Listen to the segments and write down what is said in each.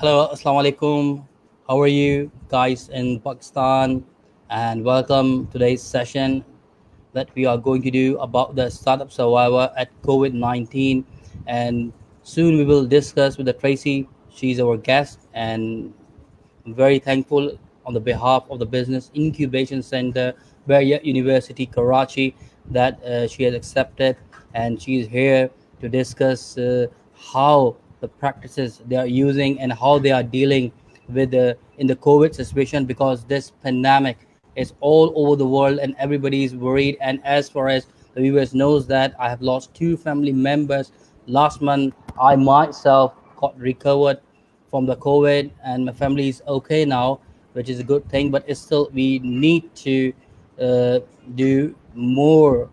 Hello, Assalamu alaikum. How are you guys in Pakistan? And welcome to today's session that we are going to do about the startup survivor at COVID-19. And soon we will discuss with the Tracy. She's our guest, and I'm very thankful on the behalf of the Business Incubation Center, Bahria University, Karachi, that she has accepted, and she is here to discuss how the practices they are using and how they are dealing with the in the COVID situation, because this pandemic is all over the world and everybody is worried. And as far as the viewers knows, that I have lost two family members last month. I myself got recovered from the COVID, and my family is okay now, which is a good thing. But it's still, we need to do more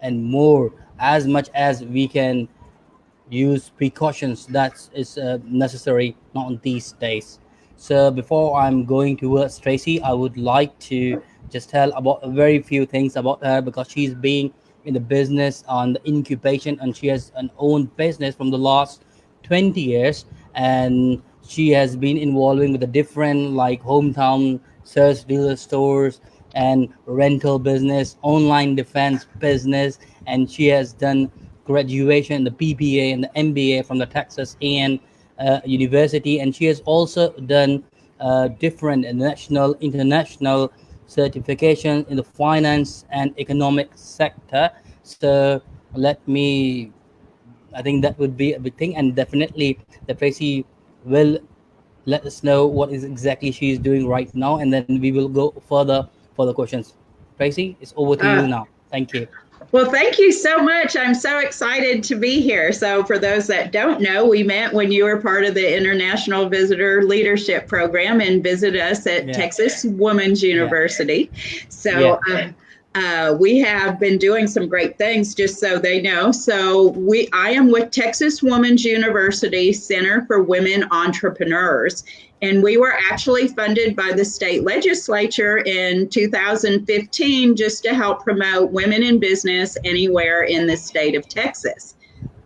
and more, as much as we can use precautions that is necessary not on these days. So before I'm going towards Tracy, I would like to just tell about a very few things about her, because she's being in the business on the incubation, and she has an own business from the last 20 years. And she has been involving with the different like hometown search dealer stores and rental business, online defense business. And she has done graduation, the PPA and the MBA from the Texas A&M University, and she has also done different national, international certification in the finance and economic sector. So let me, I think that would be a big thing, and definitely the Tracy will let us know what is exactly she is doing right now, and then we will go further for the questions. Tracy, it's over to you Uh, now. Thank you. well, thank you so much. I'm so excited to be here. So, for those that don't know, we met when you were part of the International Visitor Leadership Program and visited us at Yeah, Texas Women's yeah, University. yeah. So, we have been doing some great things, just so they know. So, I am with Texas Women's University Center for Women Entrepreneurs. And we were actually funded by the state legislature in 2015 just to help promote women in business anywhere in the state of Texas.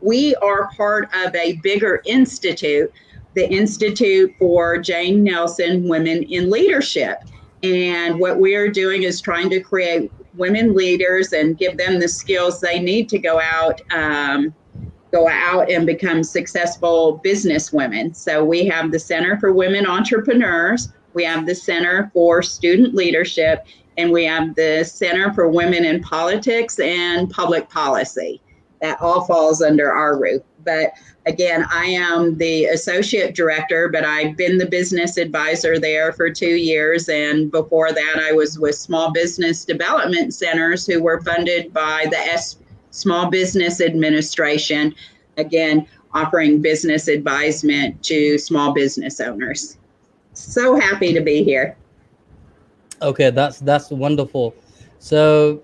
We are part of a bigger institute, the Institute for Jane Nelson Women in Leadership. And what we are doing is trying to create women leaders and give them the skills they need to go out and become successful business women. So we have the Center for Women Entrepreneurs, we have the Center for Student Leadership, and we have the Center for Women in Politics and Public Policy. That all falls under our roof. But again, I am the associate director, but I've been the business advisor there for 2 years. And before that, I was with Small Business Development Centers, who were funded by the Small Business Administration, again, offering business advisement to small business owners. So happy to be here. Okay, that's wonderful. So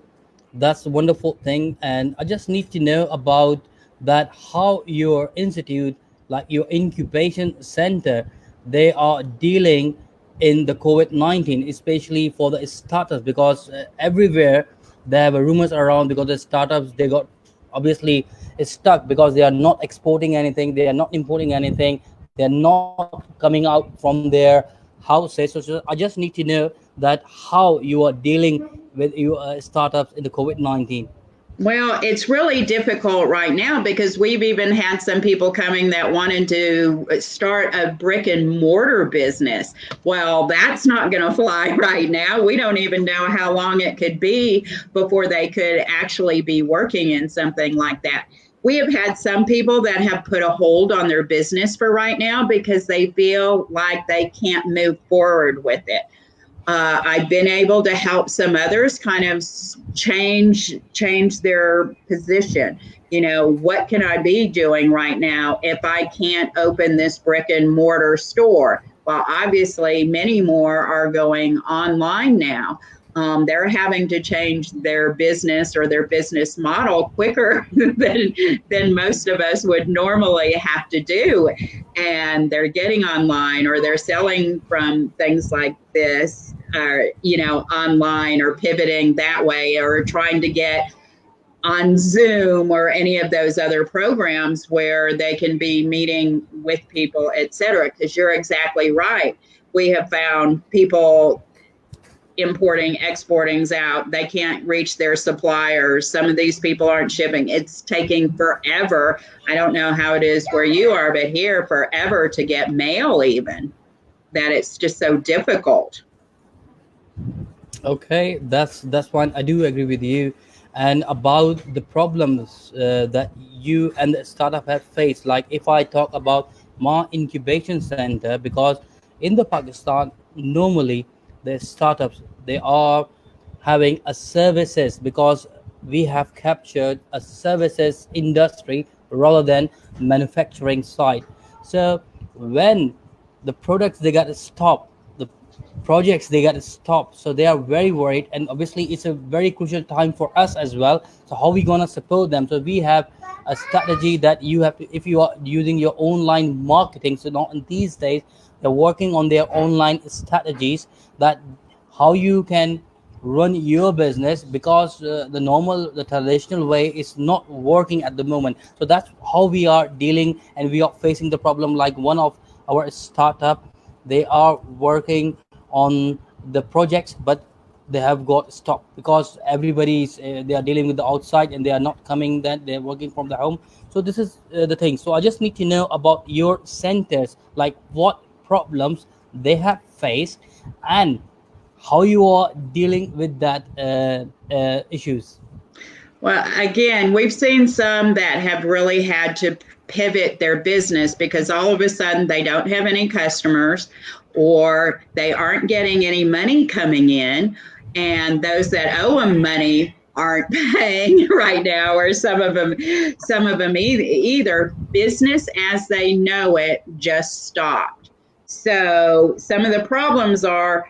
that's a wonderful thing, and I just need to know about that, how your institute, like your incubation center, they are dealing in the COVID-19, especially for the startups, because everywhere there were rumors around, because the startups, they got obviously it's stuck because they are not exporting anything, they are not importing anything, they are not coming out from their houses. So I just need to know that how you are dealing with your startups in the COVID-19. Well, it's really difficult right now because we've even had some people coming that wanted to start a brick and mortar business. Well, that's not going to fly right now. We don't even know how long it could be before they could actually be working in something like that. We have had some people that have put a hold on their business for right now because they feel like they can't move forward with it. I've been able to help some others kind of change their position. You know, what can I be doing right now if I can't open this brick and mortar store? Well, obviously, many more are going online now. They're having to change their business or their business model quicker than most of us would normally have to do. And they're getting online, or they're selling from things like this, online, or pivoting that way, or trying to get on Zoom or any of those other programs where they can be meeting with people, et cetera. Because you're exactly right. We have found people importing, exporting's out. They can't reach their suppliers. Some of these people aren't shipping. It's taking forever. I don't know how it is where you are, but here forever to get mail even, that it's just so difficult. Okay, that's fine. I do agree with you, and about the problems that you and the startup have faced. Like if I talk about my incubation center, because in the Pakistan normally the startups they are having a services, because we have captured a services industry rather than manufacturing side. So when the products they got stopped, the projects they got stopped, so they are very worried, and obviously it's a very crucial time for us as well. So how we gonna support them? So we have a strategy that you have to, if you are using your online marketing, so not in these days they're working on their online strategies, that how you can run your business, because the traditional way is not working at the moment. So that's how we are dealing, and we are facing the problem. Like one of our startup, they are working on the projects, but they have got stopped because everybody's they are dealing with the outside and they are not coming, that they're working from the home. So this is the thing. So I just need to know about your centers, like what problems they have faced, and how you are dealing with that issues. Well, again, we've seen some that have really had to pivot their business because all of a sudden they don't have any customers or they aren't getting any money coming in. And those that owe them money aren't paying right now, or some of them either business as they know it just stopped. So some of the problems are,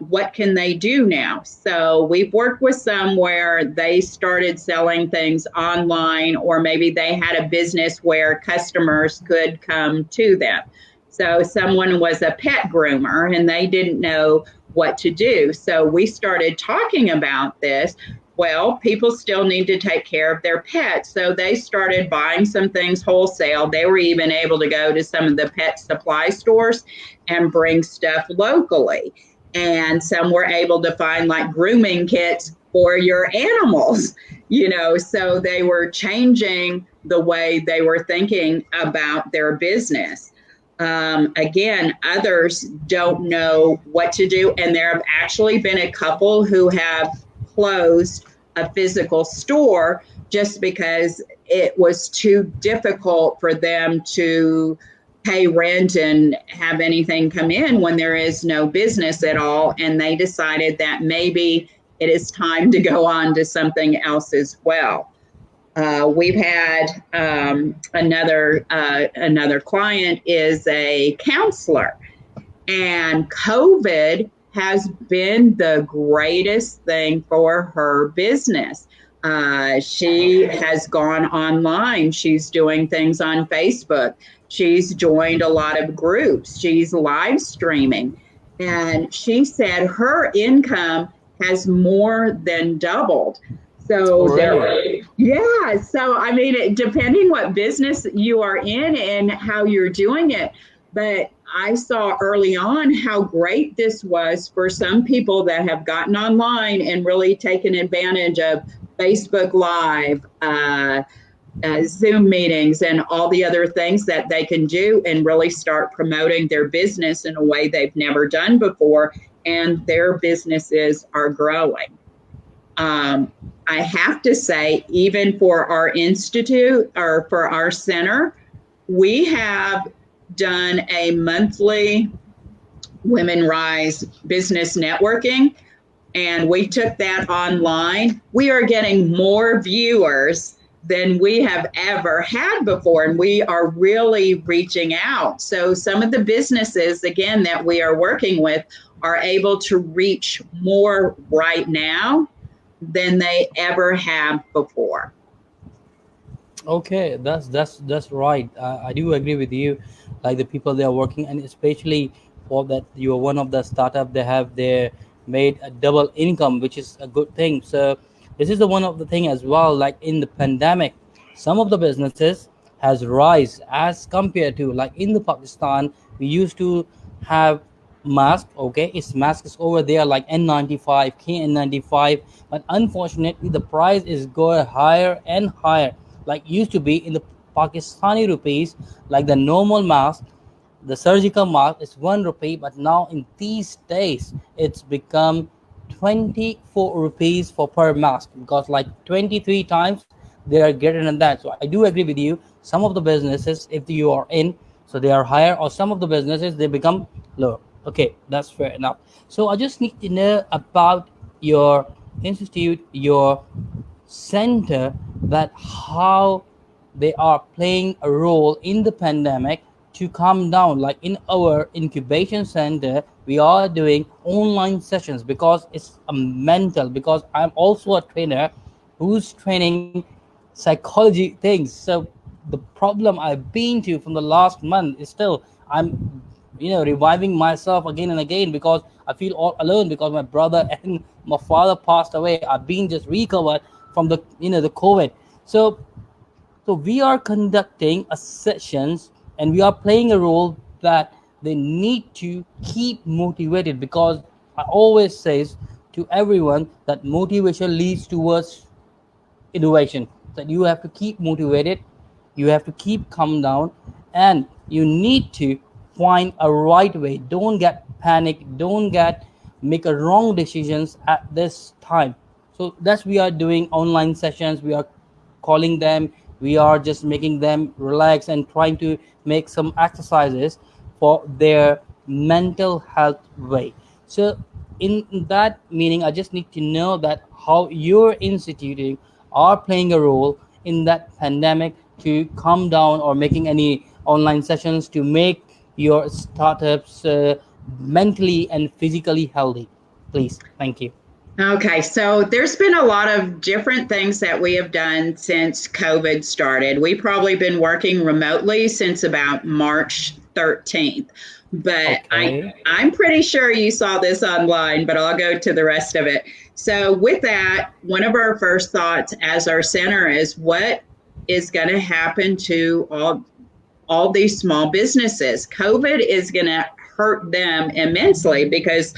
what can they do now? So we've worked with some where they started selling things online, or maybe they had a business where customers could come to them. So someone was a pet groomer and they didn't know what to do. So we started talking about this. Well, people still need to take care of their pets. So they started buying some things wholesale. They were even able to go to some of the pet supply stores and bring stuff locally. And some were able to find like grooming kits for your animals, so they were changing the way they were thinking about their business. Again, others don't know what to do. And there have actually been a couple who have closed a physical store just because it was too difficult for them to pay rent and have anything come in when there is no business at all. And they decided that maybe it is time to go on to something else as well. We've had another client is a counselor, and COVID has been the greatest thing for her business. She has gone online. She's doing things on Facebook. She's joined a lot of groups. She's live streaming. And she said her income has more than doubled. So Already. yeah. So I mean, depending what business you are in and how you're doing it, but I saw early on how great this was for some people that have gotten online and really taken advantage of Facebook Live, Zoom meetings, and all the other things that they can do and really start promoting their business in a way they've never done before, and their businesses are growing. I have to say, even for our institute or for our center, we have done a monthly Women Rise business networking, and we took that online. We are getting more viewers than we have ever had before, and we are really reaching out. So some of the businesses, again, that we are working with are able to reach more right now than they ever have before. Okay, that's right. I do agree with you. Like the people they are working, and especially for that you are one of the startup, they have their made a double income, which is a good thing. So this is the one of the thing as well. Like in the pandemic, some of the businesses has rise as compared to like in the Pakistan. We used to have mask. Okay, its mask is over there like N95, KN95, but unfortunately the price is going higher and higher. Like used to be in the Pakistani rupees, like the normal mask, the surgical mask is 1 rupee, but now in these days it's become 24 rupees for per mask, because like 23 times they are greater than that. So I do agree with you. Some of the businesses, if you are in, so they are higher, or some of the businesses they become lower. Okay, that's fair enough. So I just need to know about your institute, your center, that how they are playing a role in the pandemic to calm down. Like in our incubation center, we are doing online sessions because it's a mental, because I'm also a trainer who's training psychology things. So the problem I've been to from the last month is still I'm reviving myself again and again, because I feel all alone, because my brother and my father passed away. I've been just recovered from the COVID. So we are conducting a sessions, and we are playing a role that they need to keep motivated, because I always says to everyone that motivation leads towards innovation. That you have to keep motivated, you have to keep calm down, and you need to find a right way. Don't get panic, don't get make a wrong decisions at this time. So that's we are doing online sessions, we are calling them, we are just making them relax and trying to make some exercises for their mental health way. So in that meaning, I just need to know that how your instituting are playing a role in that pandemic to calm down, or making any online sessions to make your startups mentally and physically healthy. Please, thank you. Okay, so there's been a lot of different things that we have done since COVID started. We've probably been working remotely since about March 13th, but Okay. I'm pretty sure you saw this online, but I'll go to the rest of it. So with that, one of our first thoughts as our center is what is going to happen to all these small businesses. COVID is going to hurt them immensely, because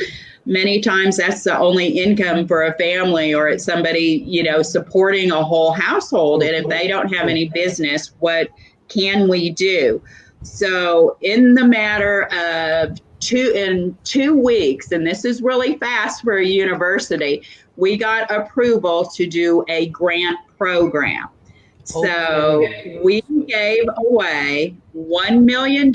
many times that's the only income for a family, or it's somebody, supporting a whole household. And if they don't have any business, what can we do? So in the matter of 2 weeks, and this is really fast for a university, we got approval to do a grant program. So Okay. we gave away $1 million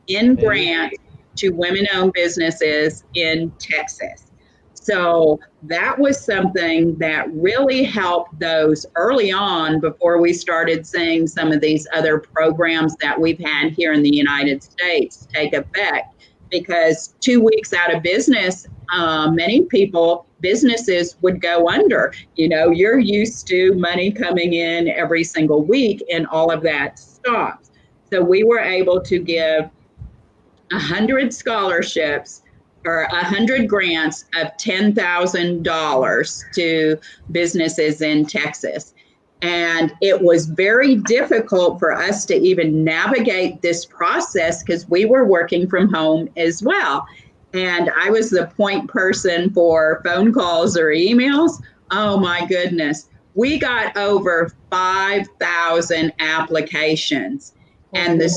in Okay. grant to women-owned businesses in Texas. So that was something that really helped those early on, before we started seeing some of these other programs that we've had here in the United States take effect. Because 2 weeks out of business, many businesses would go under. You're used to money coming in every single week, and all of that stops. So we were able to give 100 scholarships, or 100 grants of $10,000 to businesses in Texas. And it was very difficult for us to even navigate this process, because we were working from home as well. And I was the point person for phone calls or emails. Oh my goodness. We got over 5,000 applications. And the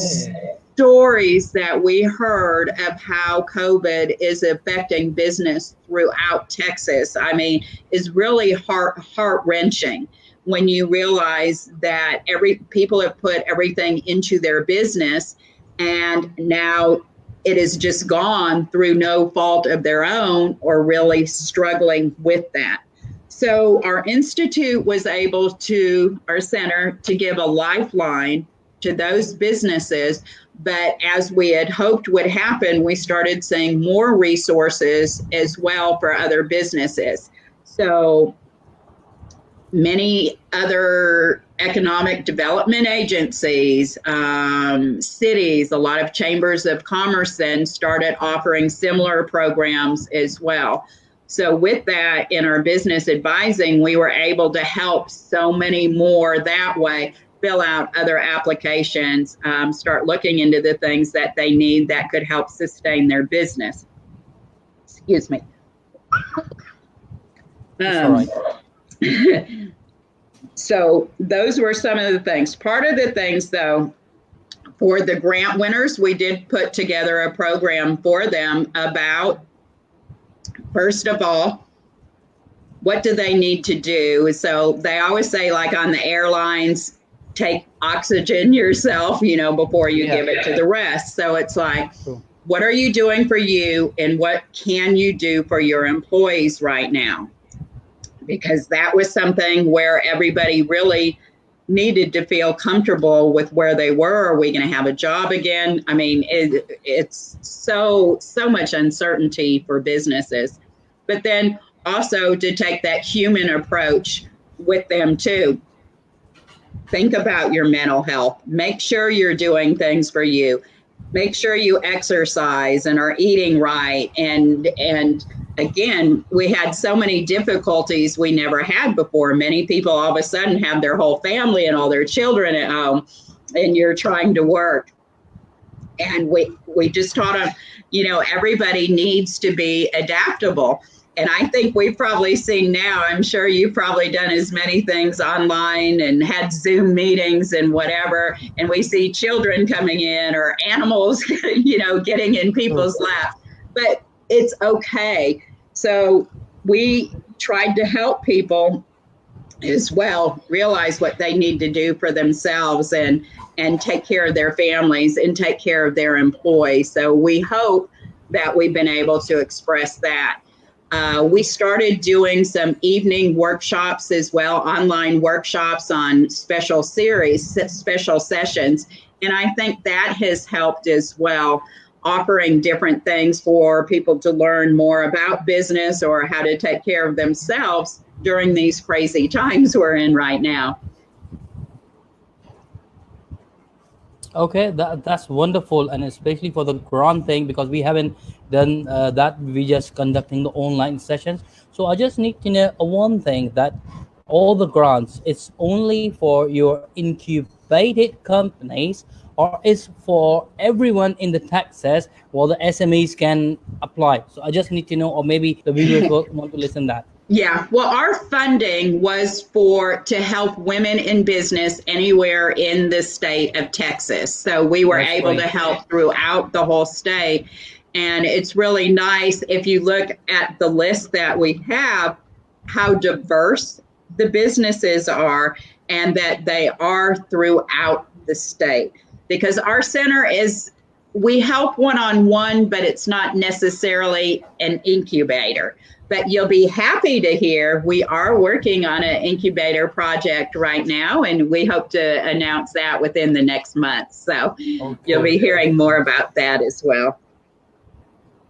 stories that we heard of how COVID is affecting business throughout Texas, I mean, is really heart-wrenching, when you realize that people have put everything into their business, and now it is just gone through no fault of their own, or really struggling with that. So our institute was able to, our center, to give a lifeline to those businesses. But as we had hoped would happen, we started seeing more resources as well for other businesses. So many other economic development agencies, cities, a lot of chambers of commerce then started offering similar programs as well. So with that, in our business advising, we were able to help so many more that way, fill out other applications, start looking into the things that they need that could help sustain their business. Excuse me. It's all right. So those were some of the things. Part of the things, though, for the grant winners, we did put together a program for them about, first of all, what do they need to do? So they always say, like on the airlines, take oxygen yourself, before you give it to the rest. So it's like, what are you doing for you, and what can you do for your employees right now? Because that was something where everybody really needed to feel comfortable with where they were. Are we going to have a job again? I mean, it's so much uncertainty for businesses. But then also to take that human approach with them too. Think about your mental health. Make sure you're doing things for you. Make sure you exercise and are eating right. And again, we had so many difficulties we never had before. Many people all of a sudden have their whole family and all their children at home, and you're trying to work. And we just taught them, everybody needs to be adaptable. And I think we've probably seen now, I'm sure you've probably done as many things online and had Zoom meetings and whatever. And we see children coming in or animals, getting in people's laps. But it's okay. So we tried to help people as well realize what they need to do for themselves and take care of their families and take care of their employees. So we hope that we've been able to express that. We started doing some evening workshops as well, online workshops on special sessions. And I think that has helped as well, offering different things for people to learn more about business or how to take care of themselves during these crazy times we're in right now. Okay, that's wonderful, and especially for the grant thing, because we haven't done that. We just conducting the online sessions. So I just need to know one thing, that all the grants, it's only for your incubated companies, or is for everyone in the Texas, while the SMEs can apply. So I just need to know, or maybe the viewers will want to listen that. Yeah, well, our funding was to help women in business anywhere in the state of Texas. So we were able to help throughout the whole state. And it's really nice if you look at the list that we have, how diverse the businesses are, and that they are throughout the state. Because our center we help one-on-one, but it's not necessarily an incubator. But you'll be happy to hear we are working on an incubator project right now, and we hope to announce that within the next month. So You'll be hearing more about that as well.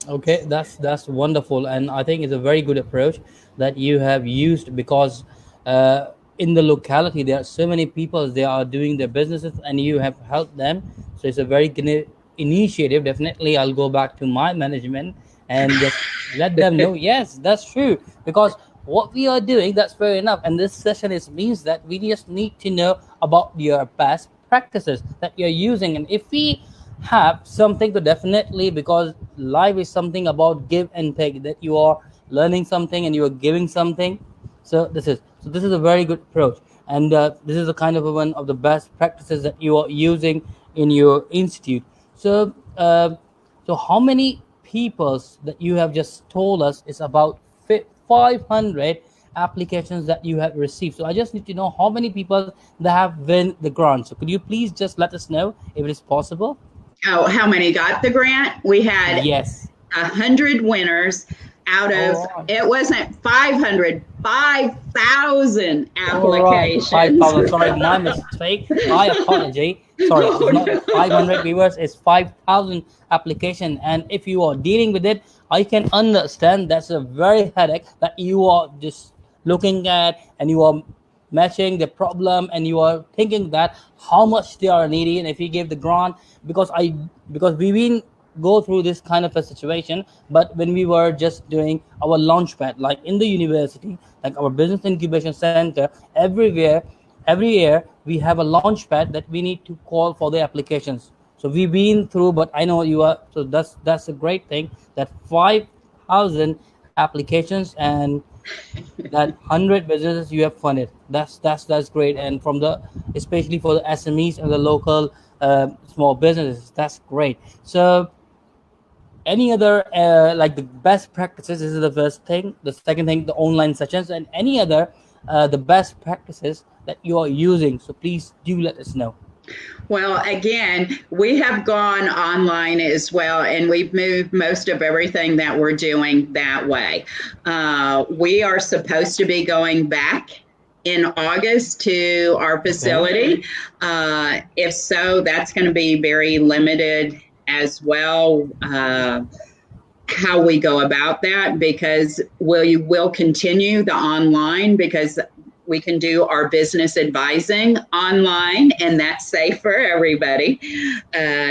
Okay, that's wonderful, and I think it's a very good approach that you have used, because in the locality there are so many people, they are doing their businesses, and you have helped them. So it's a very good initiative. Definitely, I'll go back to my management and just let them know, yes, that's true, because what we are doing, that's fair enough. And this session means that we just need to know about your past practices that you're using. And if we have something to, definitely, because life is something about give and take, that you are learning something and you are giving something. So this is a very good approach, and this is a kind of one of the best practices that you are using in your institute. So how many people that you have just told us is about 500 applications that you have received? So I just need to know how many people that have won the grant. So could you please just let us know if it is possible? Oh, how many got the grant? We had 100 winners out of, it wasn't 500, 5,000 applications. 5,000, sorry, my mistake. My apology. Sorry, it's not 500 viewers, it's 5,000 application. And if you are dealing with it, I can understand that's a very headache that you are just looking at, and you are matching the problem, and you are thinking that how much they are needing, and if you give the grant, because we've been go through this kind of a situation. But when we were just doing our launch pad, like in the university, like our business incubation center, every year we have a launch pad that we need to call for the applications. So we've been through, but I know you are. So that's a great thing. That 5,000 applications and that 100 businesses you have funded. That's great. And from the, especially for the SMEs and the local small businesses, that's great. So any other like the best practices, this is the first thing. The second thing, the online sessions, and any other the best practices that you are using. So please do let us know. Well, again, we have gone online as well, and we've moved most of everything that we're doing that way. We are supposed to be going back in August to our facility. If so, that's going to be very limited as well. How we go about that, because we will continue the online, because we can do our business advising online, and that's safe for everybody.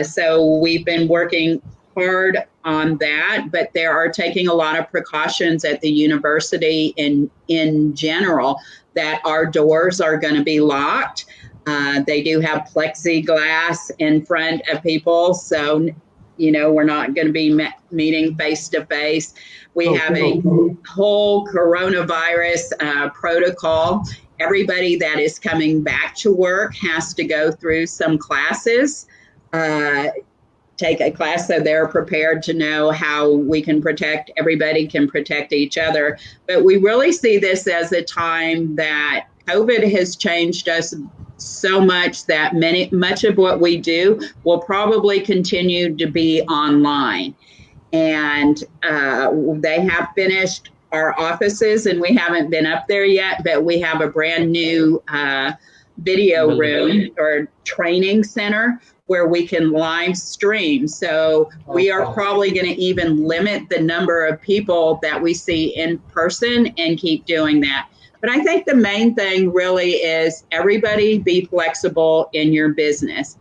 So we've been working hard on that, but there are taking a lot of precautions at the university in general, that our doors are going to be locked. They do have plexiglass in front of people, so we're not going to be meeting face to face. We have a whole coronavirus protocol. Everybody that is coming back to work has to go through some classes, take a class, so they're prepared to know how we can protect, everybody can protect each other. But we really see this as a time that COVID has changed us so much that much of what we do will probably continue to be online. And they have finished our offices, and we haven't been up there yet, but we have a brand new video room or training center where we can live stream. So we are probably going to even limit the number of people that we see in person and keep doing that. But I think the main thing really is everybody be flexible in your business.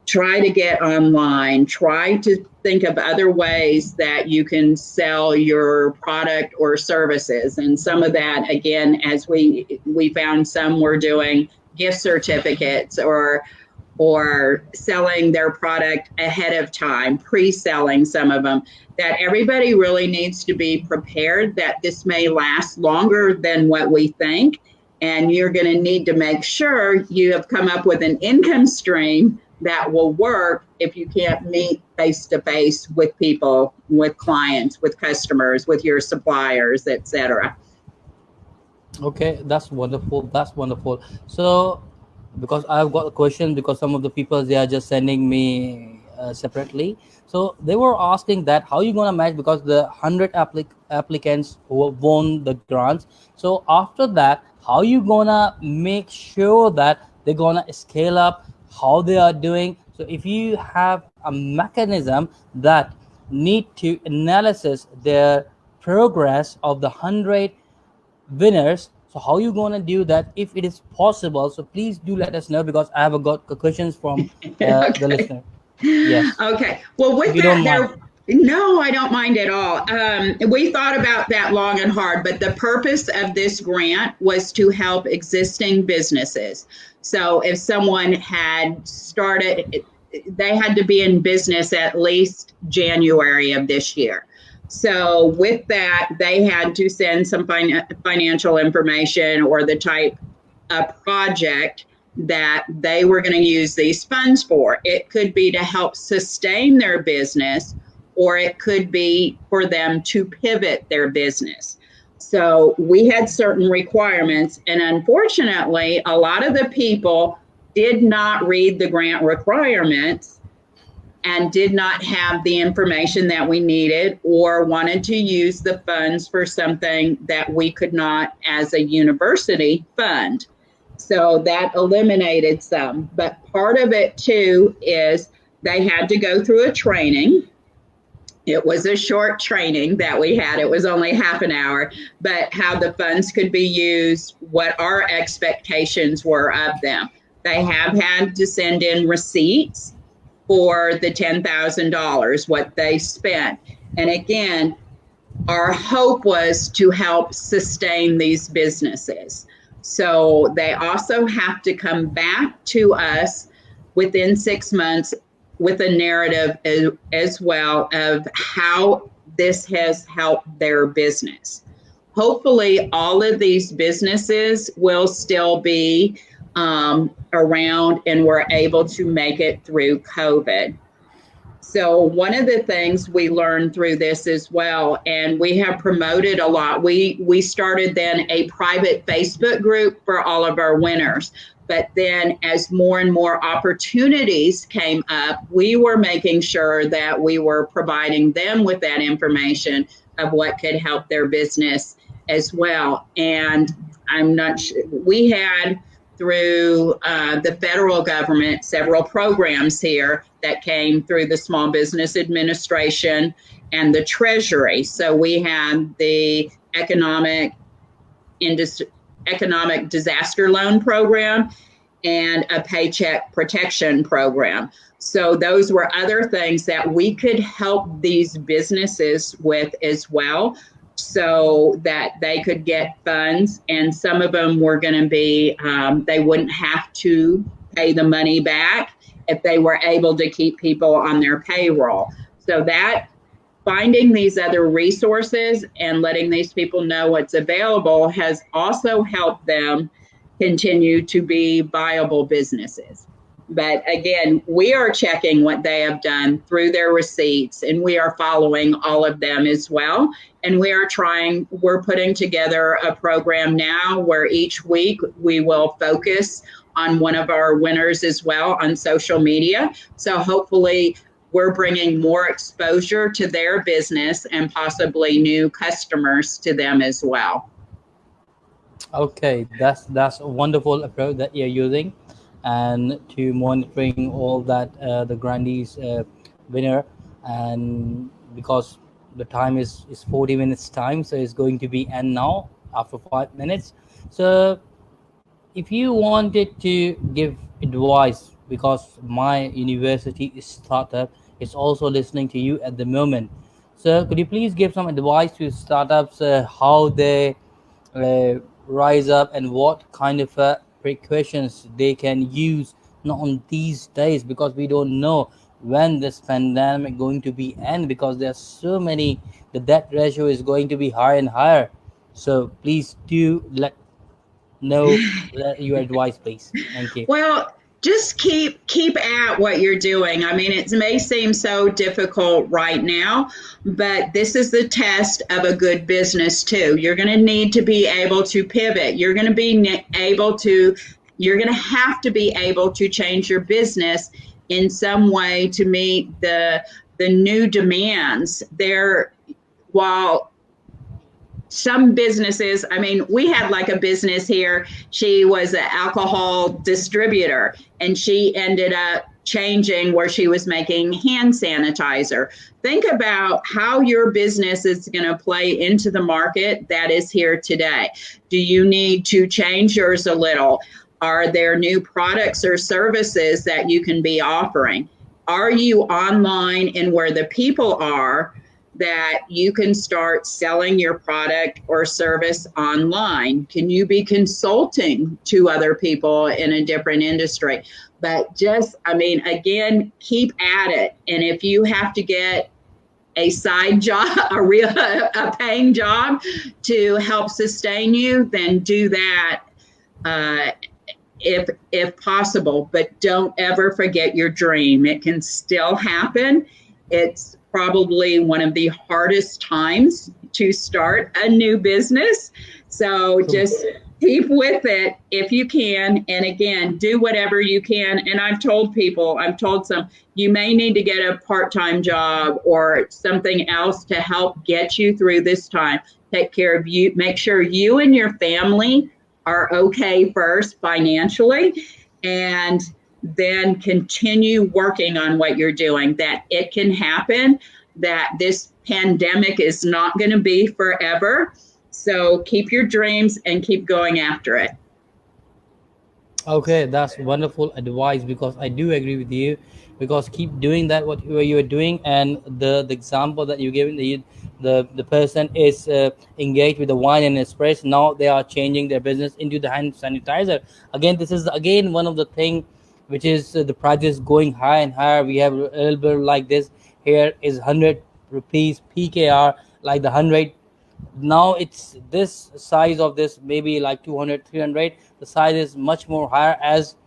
Try to get online. Try to think of other ways that you can sell your product or services. And some of that, again, as we found some were doing gift certificates or selling their product ahead of time, pre-selling some of them, that everybody really needs to be prepared that this may last longer than what we think. And you're going to need to make sure you have come up with an income stream that will work if you can't meet face-to-face with people, with clients, with customers, with your suppliers, etc. Okay, that's wonderful. That's wonderful. So, because I've got a question, because some of the people, they are just sending me separately. So they were asking that how you gonna match, because the 100 applicants who won the grants. So after that, how you gonna make sure that they're gonna scale up, how they are doing? So if you have a mechanism that need to analysis their progress of the 100 winners, so how you gonna do that if it is possible? So please do let us know, because I have got questions from the Okay. listener. Yes, Okay. Well, if with you that, don't mind. no, I don't mind at all. We thought about that long and hard, but the purpose of this grant was to help existing businesses. So if someone had started, they had to be in business at least January of this year. So with that, they had to send some financial information or the type of project that they were going to use these funds for. It could be to help sustain their business, or it could be for them to pivot their business. So we had certain requirements, and unfortunately, a lot of the people did not read the grant requirements and did not have the information that we needed, or wanted to use the funds for something that we could not, as a university, fund. So that eliminated some. But part of it too is they had to go through a training. It was a short training that we had. It was only half an hour, but how the funds could be used, what our expectations were of them. They have had to send in receipts for the $10,000, what they spent. And again, our hope was to help sustain these businesses. So they also have to come back to us within 6 months with a narrative as well of how this has helped their business. Hopefully, all of these businesses will still be around and we're able to make it through COVID. So one of the things we learned through this as well, and we have promoted a lot, we started then a private Facebook group for all of our winners. But then as more and more opportunities came up, we were making sure that we were providing them with that information of what could help their business as well. And I'm not sure, we had through the federal government several programs here that came through the Small Business Administration and the Treasury. So we had the Economic Disaster Loan Program and a Paycheck Protection Program. So those were other things that we could help these businesses with as well, so that they could get funds. And some of them were going to be, they wouldn't have to pay the money back if they were able to keep people on their payroll. So that finding these other resources and letting these people know what's available has also helped them continue to be viable businesses. But again, we are checking what they have done through their receipts, and we are following all of them as well. And we're putting together a program now where each week we will focus on one of our winners as well on social media. So hopefully we're bringing more exposure to their business and possibly new customers to them as well. Okay, that's a wonderful approach that you're using, and to monitoring all that the grandees winner, and because the time is 40 minutes time, so it's going to be end now after 5 minutes. So if you wanted to give advice, because my university is startup is also listening to you at the moment, so could you please give some advice to startups, how they rise up and what kind of precautions they can use not on these days, because we don't know when this pandemic going to be end, because there's so many, the death ratio is going to be higher and higher. So please do let know your advice, please. Thank you. Well, just keep at what you're doing. I mean, it may seem so difficult right now, but this is the test of a good business too. You're going to need to be able to pivot. You're going to have to be able to change your business in some way to meet the new demands there. While some businesses, I mean, we had like a business here. She was an alcohol distributor, and she ended up changing where she was making hand sanitizer. Think about how your business is going to play into the market that is here today. Do you need to change yours a little? Are there new products or services that you can be offering? Are you online and where the people are, that you can start selling your product or service online? Can you be consulting to other people in a different industry? But just, I mean, again, keep at it. And if you have to get a side job, a paying job to help sustain you, then do that if possible. But don't ever forget your dream. It can still happen. It's probably one of the hardest times to start a new business. So just keep with it if you can. And again, do whatever you can. And I've told some, you may need to get a part-time job or something else to help get you through this time. Take care of you. Make sure you and your family are okay first financially, and then continue working on what you're doing, that it can happen, that this pandemic is not going to be forever. So keep your dreams and keep going after it. Okay, that's wonderful advice, because I do agree with you. Because keep doing that what you are doing, and the example that you gave, the person is engaged with the wine and espresso. Now they are changing their business into the hand sanitizer. Again, this is again one of the thing, which is the price is going higher and higher. We have a little bit like this. Here is 100 rupees PKR, like the 100. Now it's this size of this, maybe like 200, 300. The size is much more higher, as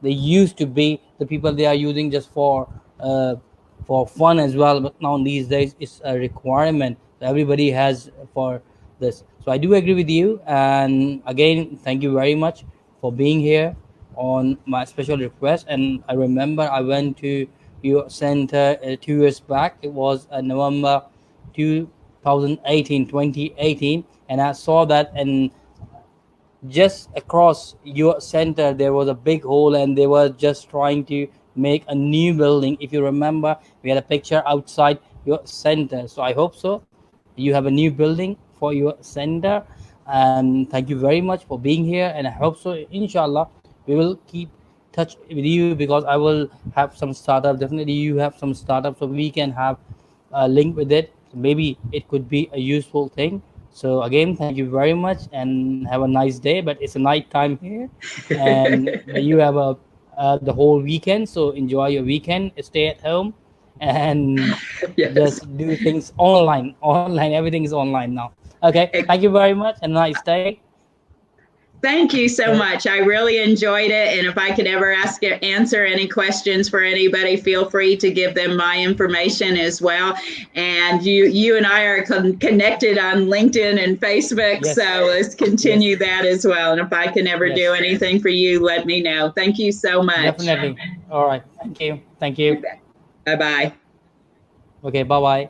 they used to be. The people, they are using just for fun as well, but now these days it's a requirement. Everybody has for this. So I do agree with you, and again, thank you very much for being here on my special request. And I remember I went to your center 2 years back. It was November 2018, 2018, and I saw that. And just across your center there was a big hole, and they were just trying to make a new building. If you remember, we had a picture outside your center. So I hope so you have a new building for your center. And thank you very much for being here, and I hope so, inshallah, we will keep touch with you, because I will have some startup. Definitely you have some startup, so we can have a link with it. So maybe it could be a useful thing. So again, thank you very much, and have a nice day. But it's a night time here, and you have a the whole weekend. So enjoy your weekend. Stay at home, and Yes. just do things online. Online, everything is online now. Okay, thank you very much, and nice day. Thank you so Okay. much. I really enjoyed it. And if I could ever answer any questions for anybody, feel free to give them my information as well. And you and I are connected on LinkedIn and Facebook. Yes. So let's Yes. continue that as well. And if I can ever do Yes. anything for you, let me know. Thank you so much. Definitely. All right. Thank you. Thank you. Bye bye. Okay. Bye bye.